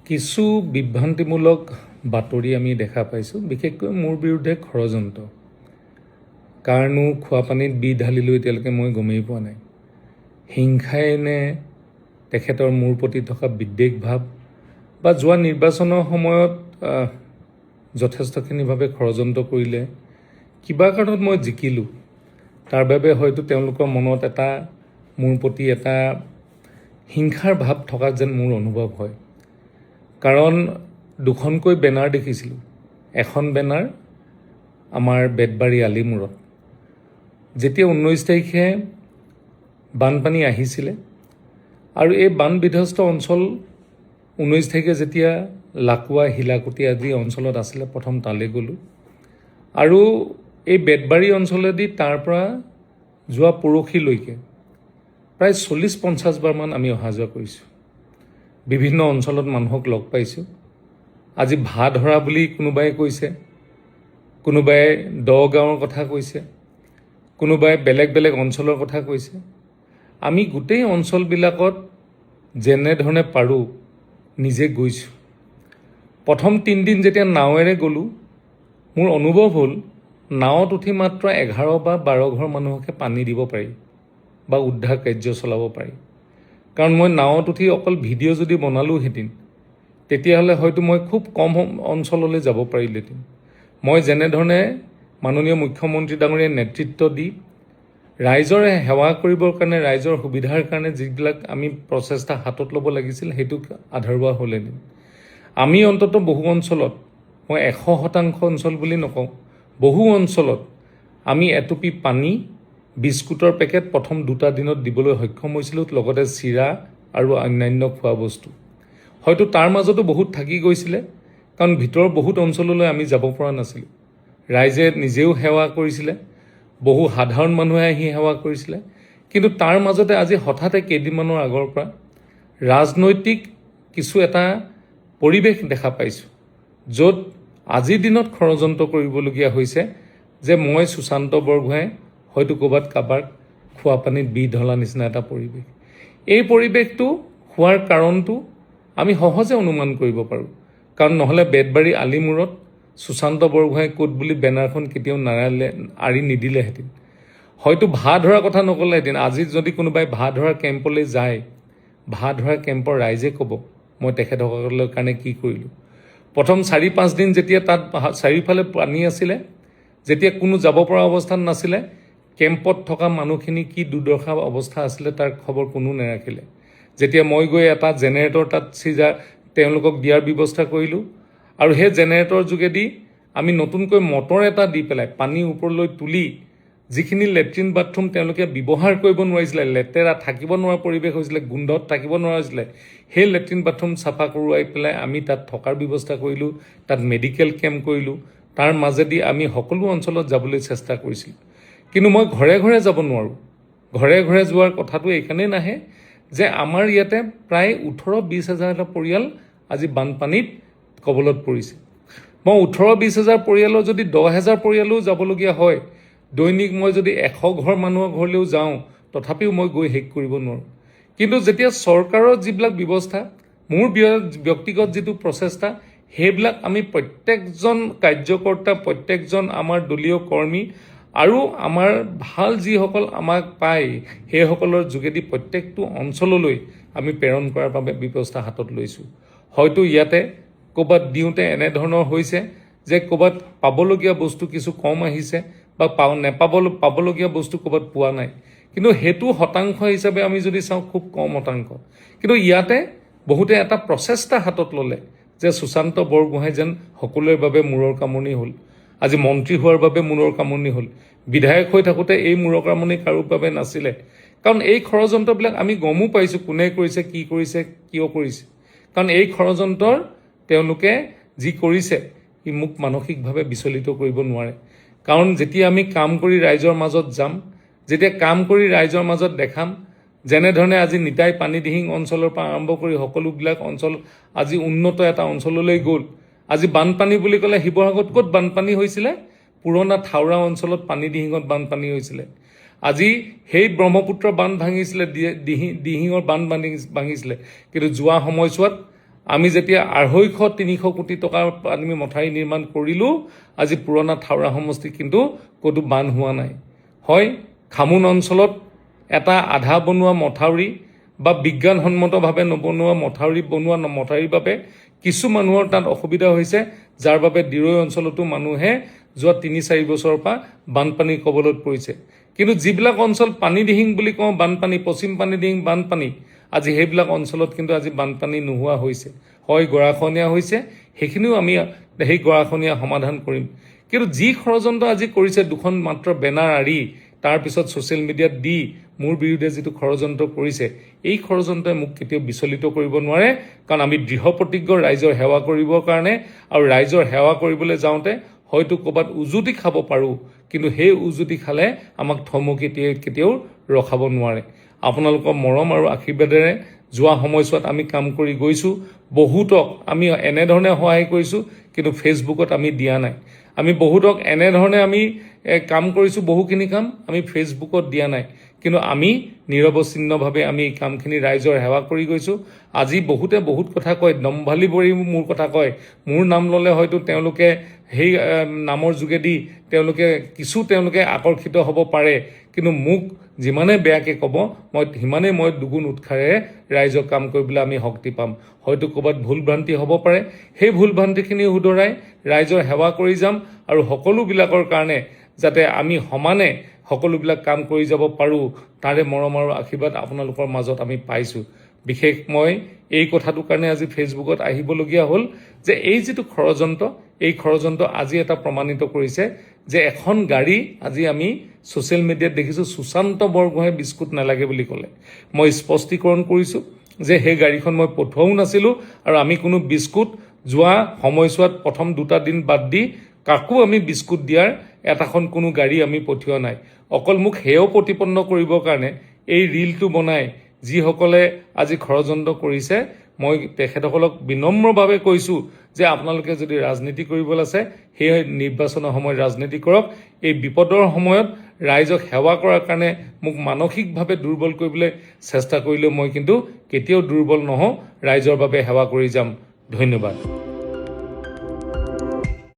কিছু বিভ্ৰান্তিমূলক বাতৰি আমি দেখা পাইছোঁ, বিশেষকৈ মোৰ বিৰুদ্ধে ষড়যন্ত্ৰ। কাৰণো খোৱাপানীত বি ঢালিলোঁ এতিয়ালৈকে মই গমেই পোৱা নাই। হিংসাই নে তেখেতৰ মোৰ প্ৰতি থকা বিদ্বেষ ভাৱ বা যোৱা নিৰ্বাচনৰ সময়ত যথেষ্টখিনিভাৱে ষড়যন্ত্ৰ কৰিলে কিবা কাৰণত মই জিকিলোঁ, তাৰ বাবে হয়তো তেওঁলোকৰ মনত এটা মোৰ প্ৰতি এটা হিংসাৰ ভাৱ থকা যেন মোৰ অনুভৱ হয়। কাৰণ দুখনকৈ বেনাৰ দেখিছিলোঁ। এখন বেনাৰ আমাৰ বেতবাৰী আলিমূৰত, যেতিয়া 19 তাৰিখে বানপানী আহিছিলে আৰু এই বান বিধ্বস্ত অঞ্চল 19 তাৰিখে যেতিয়া লাকুৱা হিলাকুটি আদি অঞ্চলত আছিলে, প্ৰথম তালৈ গ'লোঁ আৰু এই বেতবাৰী অঞ্চলেদি তাৰ পৰা যোৱা পৰহিলৈকে প্ৰায় 40-50 বাৰমান আমি অহা যোৱা কৰিছোঁ। বিভিন্ন অঞ্চলত মানুহক লগ পাইছোঁ। আজি ভা ধৰা বুলি কোনোবাই কৈছে, কোনোবাই দগাঁৱৰ কথা কৈছে, কোনোবাই বেলেগ বেলেগ অঞ্চলৰ কথা কৈছে। আমি গোটেই অঞ্চলবিলাকত যেনেধৰণে পাৰোঁ নিজে গৈছোঁ। প্ৰথম 3 দিন যেতিয়া নাৱেৰে গ'লোঁ, মোৰ অনুভৱ হ'ল নাৱত উঠি মাত্ৰ 11 বা 12 ঘৰ মানুহকে পানী দিব পাৰি বা উদ্ধাৰ কাৰ্য চলাব পাৰি। কাৰণ মই নাৱত উঠি অকল ভিডিঅ' যদি বনালোঁহেঁতেন, তেতিয়াহ'লে হয়তো মই খুব কম অঞ্চললৈ যাব পাৰিলোহেঁতেন। মই যেনেধৰণে মাননীয় মুখ্যমন্ত্ৰী ডাঙৰীয়াই নেতৃত্ব দি ৰাইজৰ সেৱা কৰিবৰ কাৰণে, ৰাইজৰ সুবিধাৰ কাৰণে যিবিলাক আমি প্ৰচেষ্টা হাতত ল'ব লাগিছিল, সেইটোক আধৰুৱা হ'লহেঁতেন। আমি অন্ততঃ বহু অঞ্চলত, মই 100% অঞ্চল বুলি নকওঁ, বহু অঞ্চলত আমি এটুপি পানী, বিস্কুটৰ পেকেট প্ৰথম 2টা দিনত দিবলৈ সক্ষম হৈছিলোঁ, লগতে চিৰা আৰু অন্যান্য খোৱা বস্তু। হয়তো তাৰ মাজতো বহুত থাকি গৈছিলে, কাৰণ ভিতৰৰ বহুত অঞ্চললৈ আমি যাব পৰা নাছিলোঁ। ৰাইজে নিজেও সেৱা কৰিছিলে, বহু সাধাৰণ মানুহে আহি সেৱা কৰিছিলে। কিন্তু তাৰ মাজতে আজি হঠাতে কেইদিনমানৰ আগৰ পৰা ৰাজনৈতিক কিছু এটা পৰিৱেশ দেখা পাইছোঁ, য'ত আজিৰ দিনত ষড়যন্ত্ৰ কৰিবলগীয়া হৈছে যে মই সুশান্ত বৰগোহাঁই হয়তো ক'ৰবাত কাৰোবাক খোৱাপানীত বি ঢলা নিচিনা এটা পৰিৱেশ। এই পৰিৱেশটো হোৱাৰ কাৰণটো আমি সহজে অনুমান কৰিব পাৰোঁ। কাৰণ নহ'লে বেতবাৰী আলিমূৰত সুশান্ত বৰগোহাঁই ক'ত বুলি বেনাৰখন কেতিয়াও আঁৰি নিদিলেহেঁতেন। হয়তো ভা ধৰাৰ কথা নক'লেহেঁতেন। আজি যদি কোনোবাই ভা ধৰাৰ কেম্পলৈ যায়, ভা ধৰাৰ কেম্পৰ ৰাইজে ক'ব মই তেখেতসকলৰ কাৰণে কি কৰিলোঁ। প্ৰথম 4-5 দিন যেতিয়া তাত চাৰিওফালে পানী আছিলে, যেতিয়া কোনো যাব পৰা অৱস্থাত নাছিলে, কেম্পত থকা মানুহখিনি কি দুৰ্দশা অৱস্থা আছিলে তাৰ খবৰ কোনো নেৰাখিলে। যেতিয়া মই গৈ এটা জেনেৰেটৰ তাত তেওঁলোকক দিয়াৰ ব্যৱস্থা কৰিলোঁ আৰু সেই জেনেৰেটৰ যোগেদি আমি নতুনকৈ মটৰ এটা দি পেলাই পানী ওপৰলৈ তুলি যিখিনি লেট্ৰিন বাথৰুম তেওঁলোকে ব্যৱহাৰ কৰিব নোৱাৰিছিলে, লেতেৰা থাকিব নোৱাৰা পৰিৱেশ হৈছিলে, গোন্ধত থাকিব নোৱাৰা হৈছিলে, সেই লেট্ৰিন বাথৰুম চাফা কৰোৱাই পেলাই আমি তাত থকাৰ ব্যৱস্থা কৰিলোঁ, তাত মেডিকেল কেম্প কৰিলোঁ। তাৰ মাজেদি আমি সকলো অঞ্চলত যাবলৈ চেষ্টা কৰিছিলোঁ। কিন্তু মই ঘৰে ঘৰে যাব নোৱাৰোঁ। ঘৰে ঘৰে যোৱাৰ কথাটো এইকাৰণেই নাহে যে আমাৰ ইয়াতে প্ৰায় 18-20 হাজাৰ পৰিয়াল আজি বানপানীত কবলত পৰিছে। মই 18-20 হাজাৰ পৰিয়ালৰ যদি 10 হাজাৰ পৰিয়ালো যাবলগীয়া হয়, দৈনিক মই যদি 100 ঘৰ মানুহৰ ঘৰলৈও যাওঁ, তথাপিও মই গৈ শেষ কৰিব নোৱাৰোঁ। কিন্তু যেতিয়া চৰকাৰৰ যিবিলাক ব্যৱস্থা, মোৰ ব্যক্তিগত যিটো প্ৰচেষ্টা, সেইবিলাক আমি প্ৰত্যেকজন কাৰ্যকৰ্তা, প্ৰত্যেকজন আমাৰ দলীয় কৰ্মী আৰু আমাৰ ভাল যিসকল আমাক পায়, সেইসকলৰ যোগেদি প্ৰত্যেকটো অঞ্চললৈ আমি প্ৰেৰণ কৰাৰ বাবে ব্যৱস্থা হাতত লৈছোঁ। হয়তো ইয়াতে ক'ৰবাত দিওঁতে এনেধৰণৰ হৈছে যে ক'ৰবাত পাবলগীয়া বস্তু কিছু কম আহিছে বা পাবলগীয়া বস্তু ক'ৰবাত পোৱা নাই। কিন্তু সেইটো শতাংশ হিচাপে আমি যদি চাওঁ, খুব কম শতাংশ। কিন্তু ইয়াতে বহুতে এটা প্ৰচেষ্টা হাতত ল'লে যে সুশান্ত বৰগোহাঁই যেন সকলোৰে বাবে মূৰৰ কামনি হ'ল। আজি মন্ত্ৰী হোৱাৰ বাবে মূৰৰ কামনি হ'ল। বিধায়ক হৈ থাকোঁতে এই মূৰৰ কামনি কাৰো বাবে নাছিলে। কাৰণ এই ষড়যন্ত্ৰবিলাক আমি গমো পাইছোঁ কোনে কৰিছে, কি কৰিছে, কিয় কৰিছে। কাৰণ এই ষড়যন্ত্ৰৰ তেওঁলোকে যি কৰিছে, সি মোক মানসিকভাৱে বিচলিত কৰিব নোৱাৰে। কাৰণ যেতিয়া আমি কাম কৰি ৰাইজৰ মাজত যাম, যেতিয়া কাম কৰি ৰাইজৰ মাজত দেখাম, যেনেধৰণে আজি নিতাই পানীদিহিং অঞ্চলৰ পৰা আৰম্ভ কৰি সকলোবিলাক অঞ্চল আজি উন্নত এটা অঞ্চললৈ গ'ল। আজি বানপানী বুলি ক'লে শিৱসাগৰত ক'ত বানপানী হৈছিলে? পুৰণা থাওৰা অঞ্চলত পানীদিহিঙত বানপানী হৈছিলে। আজি সেই ব্ৰহ্মপুত্ৰ বান্ধ ভাঙিছিলে, দিহিঙৰ বান্ধ ভাঙিছিলে। কিন্তু যোৱা সময়ছোৱাত আমি যেতিয়া 250-300 কোটি টকাৰ আমি মথাউৰি নিৰ্মাণ কৰিলোঁ, আজি পুৰণা থাওৰা সমষ্টি কিন্তু ক'তো বান্ধ হোৱা নাই। হয়, খামুন অঞ্চলত এটা আধা বনোৱা মথাউৰি বা বিজ্ঞানসন্মতভাৱে নবনোৱা মথাউৰিৰ বাবে কিছু মানুহৰ তাত অসুবিধা হৈছে, যাৰ বাবে দিৰৈ অঞ্চলতো মানুহে যোৱা 3-4 বছৰৰ পৰা বানপানীৰ কবলত পৰিছে। কিন্তু যিবিলাক অঞ্চল পানীদিহিং বুলি কওঁ, বানপানী, পশ্চিম পানীদিহিং বানপানী, আজি সেইবিলাক অঞ্চলত কিন্তু আজি বানপানী নোহোৱা হৈছে। হয়, গৰাখহনীয়া হৈছে, সেইখিনিও আমি সেই গৰাখহনীয়া সমাধান কৰিম। কিন্তু যি ষড়যন্ত্ৰ আজি কৰিছে, দুখন মাত্ৰ বেনাৰ আঁৰি তাৰপিছত ছ'চিয়েল মিডিয়াত দি মোৰ বিৰুদ্ধে যিটো ষড়যন্ত্ৰ কৰিছে, এই ষড়যন্ত্ৰই মোক কেতিয়াও বিচলিত কৰিব নোৱাৰে। কাৰণ আমি দৃঢ় প্ৰতিজ্ঞ ৰাইজৰ সেৱা কৰিবৰ কাৰণে, আৰু ৰাইজৰ সেৱা কৰিবলৈ যাওঁতে হয়তো ক'ৰবাত উজুতি খাব পাৰোঁ, কিন্তু সেই উজুতি খালে আমাক থমকি কেতিয়াও ৰখাব নোৱাৰে। আপোনালোকৰ মৰম আৰু আশীৰ্বাদেৰে যোৱা সময়ছোৱাত আমি কাম কৰি গৈছোঁ। বহুতক আমি এনেধৰণে সহায় কৰিছোঁ, কিন্তু ফেচবুকত আমি দিয়া নাই। আমি বহুতক এনেধৰণে আমি কাম কৰিছোঁ, বহুখিনি কাম আমি ফেচবুকত দিয়া নাই, কিন্তু আমি নিৰৱচ্ছিন্নভাৱে আমি এই কামখিনি ৰাইজৰ সেৱা কৰি গৈছোঁ। আজি বহুতে বহুত কথা কয়, দম্ভালি ভৰি মোৰ কথা কয়। মোৰ নাম ল'লে হয়তো তেওঁলোকে সেই নামৰ যোগেদি তেওঁলোকে আকৰ্ষিত হ'ব পাৰে, কিন্তু মোক যিমানে বেয়াকৈ ক'ব, সিমানেই মই দুগুণ উৎসাহেৰে ৰাইজৰ কাম কৰিবলৈ আমি শক্তি পাম। হয়তো ক'ৰবাত ভুল ভ্ৰান্তি হ'ব পাৰে, সেই ভুল ভ্ৰান্তিখিনি শুধৰাই ৰাইজৰ সেৱা কৰি যাম, আৰু সকলোবিলাকৰ কাৰণে যাতে আমি সমানে সকলোবিলাক কাম কৰি যাব পাৰোঁ, তাৰে মৰম আৰু আশীৰ্বাদ আপোনালোকৰ মাজত আমি পাইছোঁ। বিশেষ মই এই কথাটোৰ কাৰণে আজি ফেচবুকত আহিবলগীয়া হ'ল যে এই যিটো ষড়যন্ত্ৰ, এই ষড়যন্ত্ৰ আজি এটা প্ৰমাণিত কৰিছে যে এখন গাড়ী আজি আমি ছ'চিয়েল মিডিয়াত দেখিছোঁ, সুশান্ত বৰগোহাঁই বিস্কুট নালাগে বুলি ক'লে। মই স্পষ্টীকৰণ কৰিছোঁ যে সেই গাড়ীখন মই পঠোৱাও নাছিলোঁ, আৰু আমি কোনো বিস্কুট যোৱা সময়ছোৱাত প্ৰথম 2টা দিন বাদ দি কাকো আমি বিস্কুট দিয়াৰ এটাখন কোনো গাড়ী আমি পঠিওৱা নাই। অকল মোক সেয়াও প্ৰতিপন্ন কৰিবৰ কাৰণে এই ৰীলটো বনাই যিসকলে আজি ষড়যন্ত্ৰ কৰিছে, মই তেখেতসকলক বিনম্ৰভাৱে কৈছোঁ যে আপোনালোকে যদি ৰাজনীতি কৰিবলৈ আছে, সেই নিৰ্বাচনৰ সময়ত ৰাজনীতি কৰক। এই বিপদৰ সময়ত ৰাইজক সেৱা কৰাৰ কাৰণে মোক মানসিকভাৱে দুৰ্বল কৰিবলৈ চেষ্টা কৰিলেও মই কিন্তু কেতিয়াও দুৰ্বল নহওঁ, ৰাইজৰ বাবে সেৱা কৰি যাম। ধন্যবাদ।